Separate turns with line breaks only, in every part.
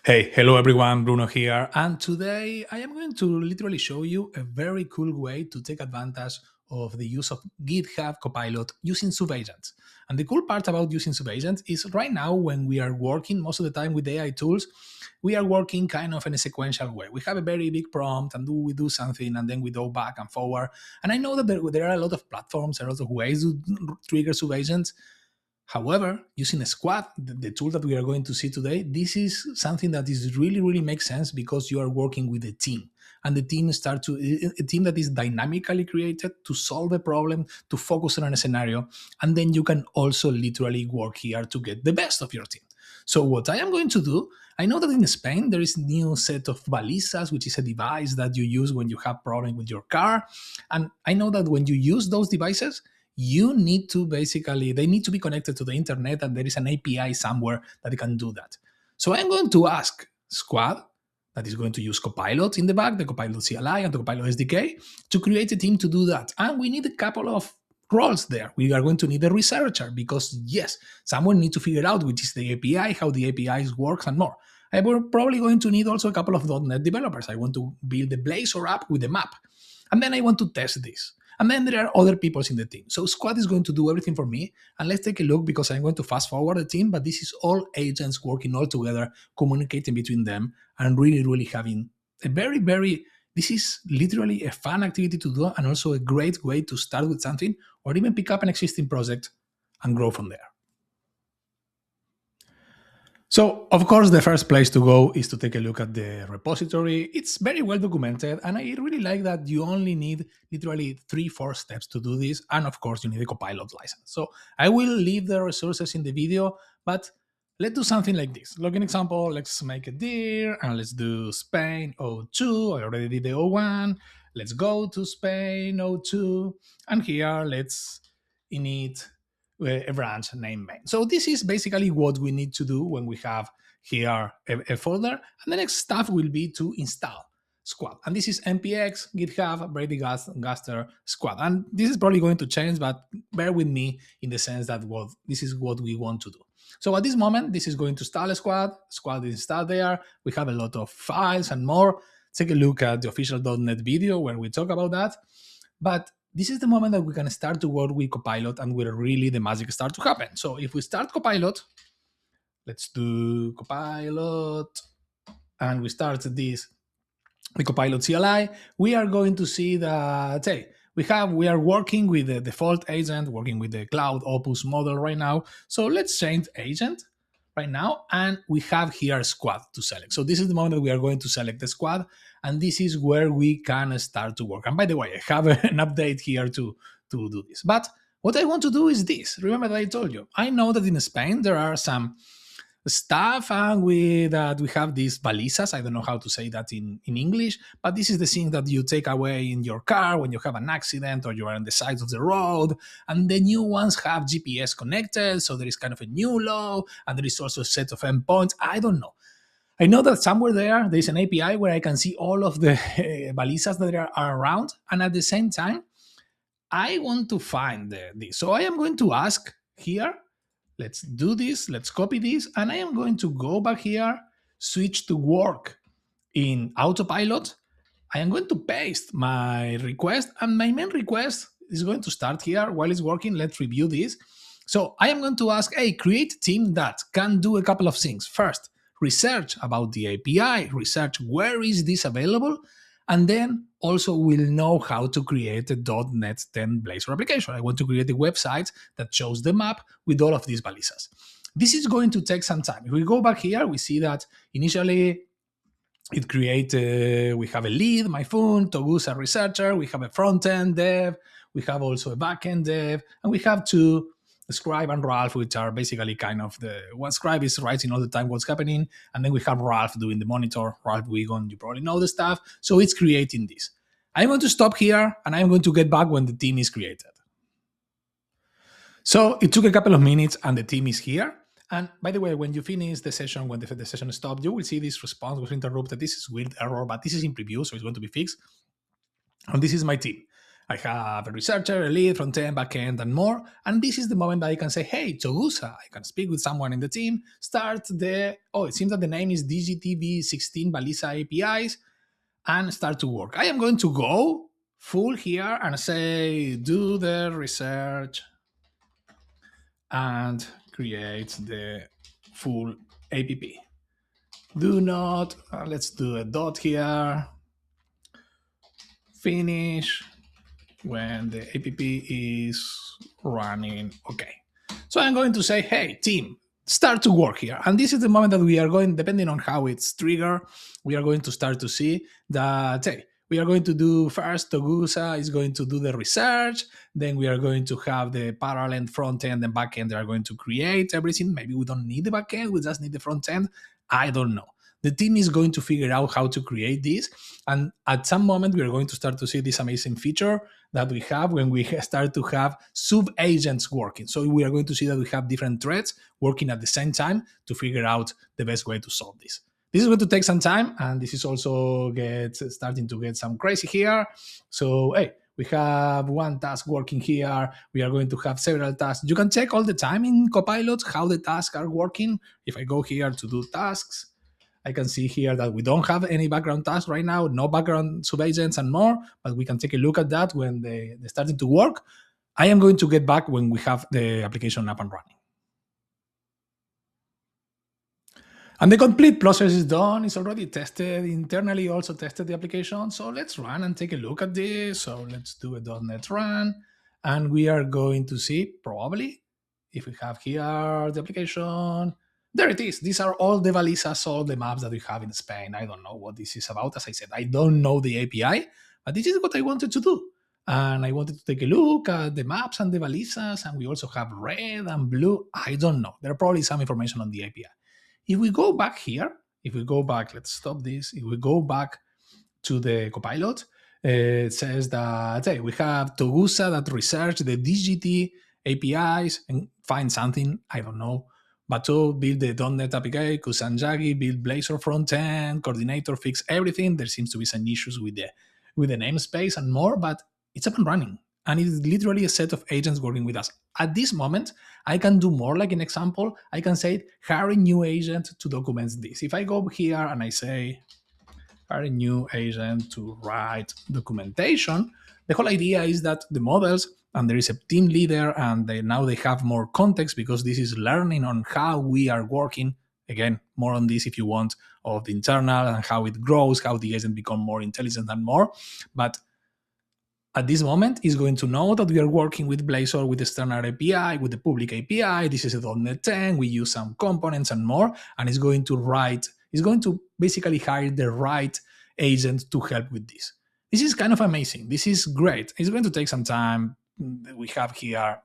Hey, hello everyone, Bruno here. And today I am going to literally show you a very cool way to take advantage of the use of GitHub Copilot using subagents. And the cool part about using subagents is right now when we are working most of the time with AI tools, we are working kind of in a sequential way. We have a very big prompt and we do something and then we go back and forward. And I know that there are a lot of platforms, a lot of ways to trigger subagents. However, using a squad, the tool that we are going to see today, this is something that is really makes sense because you are working with a team, and the team start to a team that is dynamically created to solve a problem, to focus on a scenario, and then you can also literally work here to get the best of your team. So what I am going to do, I know that in Spain there is a new set of balizas, which is a device that you use when you have problem with your car, and I know that when you use those devices you need to basically, they need to be connected to the internet and there is an API somewhere that can do that. So I'm going to ask Squad, that is going to use Copilot in the back, the Copilot CLI and the Copilot SDK, to create a team to do that. And we need a couple of roles there. We are going to need a researcher because yes, someone needs to figure out which is the API, how the APIs works and more. I'm probably going to need also a couple of .NET developers. I want to build a Blazor app with a map. And then I want to test this. And then there are other people in the team. So Squad is going to do everything for me. And let's take a look because I'm going to fast forward the team, but this is all agents working all together, communicating between them, and really having a this is literally a fun activity to do and also a great way to start with something or even pick up an existing project and grow from there. So, of course, the first place to go is to take a look at the repository. It's very well documented, and I really like that you only need literally 3-4 steps to do this, and of course, you need a Copilot license. So I will leave the resources in the video, but let's do something like this. Look, an example, let's make a dir, and let's do Spain 02. I already did the 01. Let's go to Spain 02, and here let's init a branch named main. So this is basically what we need to do when we have here a folder. And the next step will be to install Squad. And this is npx github Brady Gaster Squad. And this is probably going to change, but bear with me in the sense that this is what we want to do. So at this moment, this is going to install a Squad. Squad is installed there. We have a lot of files and more. Take a look at the official .NET video where we talk about that. But this is the moment that we can start to work with Copilot and where really the magic start to happen. So if we start Copilot, let's do Copilot, and we start this with Copilot CLI, we are going to see that, hey, we are working with the default agent, working with the Cloud Opus model right now. So let's change agent right now, and we have here Squad to select. So this is the moment that we are going to select the Squad, and this is where we can start to work. And by the way, I have an update here to do this. But what I want to do is this. Remember that I told you, I know that in Spain there are some stuff and we have these balizas. I don't know how to say that in English, but this is the thing that you take away in your car when you have an accident or you are on the side of the road. And the new ones have GPS connected, so there is kind of a new law, and there is also a set of endpoints. I don't know. I know that somewhere there is an API where I can see all of the balizas that are around, and at the same time, I want to find this. So I am going to ask here, let's do this, let's copy this, and I am going to go back here, switch to work in autopilot. I am going to paste my request, and my main request is going to start here while it's working. Let's review this. So I am going to ask, hey, create a team that can do a couple of things. First, research about the API, research where is this available, and then also we'll know how to create a .NET 10 Blazor application. I want to create a website that shows the map with all of these balizas. This is going to take some time. If we go back here, we see that initially it created, we have a lead, my phone, Togu's a researcher, we have a front-end dev, we have also a back-end dev, and we have two, Scribe and Ralph, which are basically kind of the one. Scribe is writing all the time what's happening, and then we have Ralph doing the monitor. Ralph Wiggum, you probably know the stuff. So it's creating this. I'm going to stop here, and I'm going to get back when the team is created. So it took a couple of minutes, and the team is here. And by the way, when you finish the session, when the session stopped, you will see this response was interrupted. This is weird error, but this is in preview, so it's going to be fixed. And this is my team. I have a researcher, a lead, front-end, back-end, and more. And this is the moment that I can say, hey, Togusa, I can speak with someone in the team, start it seems that the name is DGTB16 Balisa APIs, and start to work. I am going to go full here and say, do the research and create the full app. Do not, let's do a dot here, finish when the app is running. Okay. So I'm going to say, hey, team, start to work here. And this is the moment that we are going, depending on how it's triggered, we are going to start to see that, hey, we are going to do first, Togusa is going to do the research. Then we are going to have the parallel front end and back end. They are going to create everything. Maybe we don't need the back end. We just need the front end. I don't know. The team is going to figure out how to create this. And at some moment, we are going to start to see this amazing feature that we have when we start to have sub-agents working. So we are going to see that we have different threads working at the same time to figure out the best way to solve this. This is going to take some time, and this is also starting to get some crazy here. So, hey, we have one task working here. We are going to have several tasks. You can check all the time in Copilot how the tasks are working. If I go here to do tasks, I can see here that we don't have any background tasks right now, no background subagents and more, but we can take a look at that when they're starting to work. I am going to get back when we have the application up and running. And the complete process is done. It's already tested internally, also tested the application. So let's run and take a look at this. So let's do a .NET run. And we are going to see probably if we have here the application. There it is. These are all the balizas, all the maps that we have in Spain. I don't know what this is about. As I said, I don't know the API, but this is what I wanted to do. And I wanted to take a look at the maps and the balizas. And we also have red and blue. I don't know. There are probably some information on the API. If we go back here, let's stop this. If we go back to the Copilot, it says that, hey, we have Togusa that research the DGT APIs and find something, I don't know. Bato build the .NET API, Kusanjagi build Blazor frontend, coordinator fix everything. There seems to be some issues with the namespace and more, but it's up and running. And it's literally a set of agents working with us. At this moment, I can do more. Like an example, I can say, hire a new agent to document this. If I go here and I say, hire a new agent to write documentation, the whole idea is that the models, and there is a team leader, and now they have more context because this is learning on how we are working. Again, more on this if you want, of the internal and how it grows, how the agent become more intelligent and more. But at this moment, is going to know that we are working with Blazor, with the standard API, with the public API. This is a .NET 10. We use some components and more, and it's going to basically hire the right agent to help with this. This is kind of amazing. This is great. It's going to take some time. We have here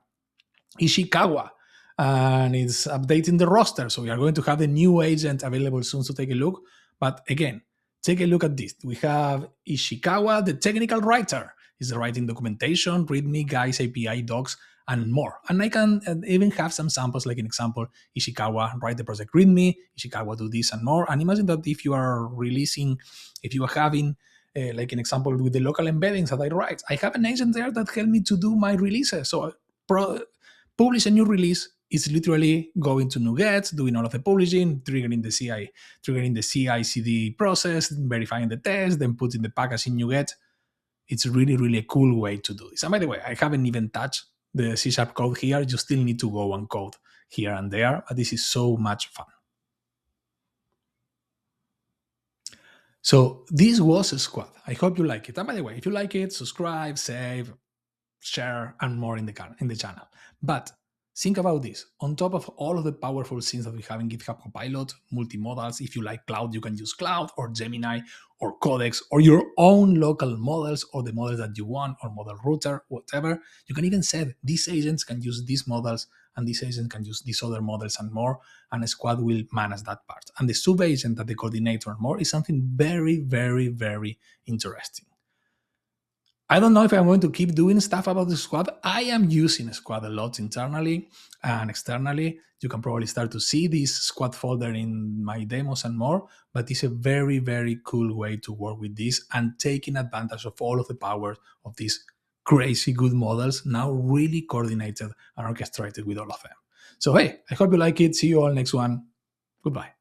Ishikawa, and it's updating the roster. So we are going to have the new agent available soon to take a look. But again, take a look at this. We have Ishikawa, the technical writer, is writing documentation, README, guides, API docs, and more. And I can even have some samples, like an example, Ishikawa write the project README, Ishikawa do this and more. And imagine that if you are having, like an example with the local embeddings that I write, I have an agent there that help me to do my releases. So publish a new release is literally going to NuGet, doing all of the publishing, triggering the CI/CD process, verifying the test, then putting the package in NuGet. It's really, really a cool way to do this. And by the way, I haven't even touched the C# code here. You still need to go and code here and there, but this is so much fun. So this was a squad. I hope you like it. And by the way, if you like it, subscribe, save, share, and more in the channel. But think about this. On top of all of the powerful things that we have in GitHub Copilot, multimodals, if you like cloud, you can use cloud or Gemini or Codex or your own local models or the models that you want or model router, whatever. You can even say these agents can use these models and these agents can use these other models and more, and a squad will manage that part. And the sub-agent that the coordinator and more is something very, very, very interesting. I don't know if I'm going to keep doing stuff about the squad. I am using squad a lot internally and externally. You can probably start to see this squad folder in my demos and more, but it's a very, very cool way to work with this and taking advantage of all of the power of this crazy good models, now really coordinated and orchestrated with all of them. So hey, I hope you like it. See you all next one. Goodbye.